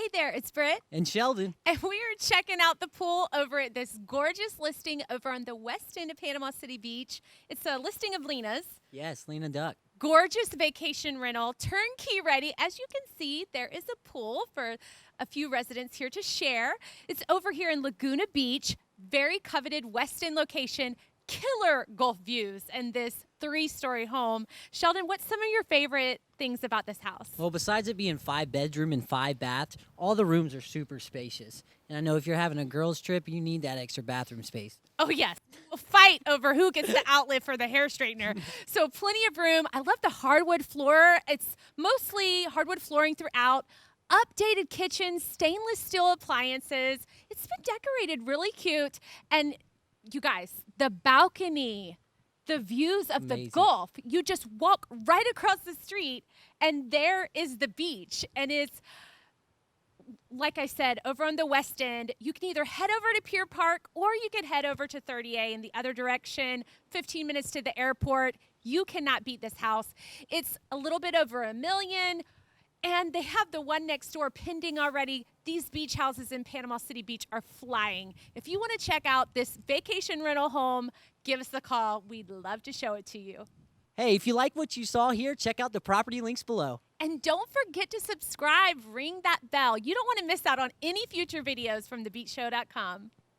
Hey there, it's Britt. And Sheldon. And we are checking out the pool over at this gorgeous listing over on the west end of Panama City Beach. It's a listing of Lena's. Yes, Lena Duck. Gorgeous vacation rental, turnkey ready. As you can see, there is a pool for a few residents here to share. It's over here in Laguna Beach, very coveted west end location, killer Gulf views, and this 3-story home. Sheldon, what's some of your favorite things about this house? Well, besides it being 5-bedroom and 5-bath, all the rooms are super spacious. And I know if you're having a girls' trip, you need that extra bathroom space. Oh, yes. We'll fight over who gets the outlet for the hair straightener. So plenty of room. I love the hardwood floor. It's mostly hardwood flooring throughout. Updated kitchen, stainless steel appliances. It's been decorated really cute. And you guys, the balcony, the views of Amazing. the Gulf. You just walk right across the street, and there is the beach. And it's, like I said, over on the west end. You can either head over to Pier Park, or you can head over to 30A in the other direction, 15 minutes to the airport. You cannot beat this house. It's a little bit over $1 million. And they have the one next door pending already. These beach houses in Panama City Beach are flying. If you want to check out this vacation rental home, give us a call. We'd love to show it to you. Hey, if you like what you saw here, check out the property links below. And don't forget to subscribe, ring that bell. You don't want to miss out on any future videos from thebeachshow.com.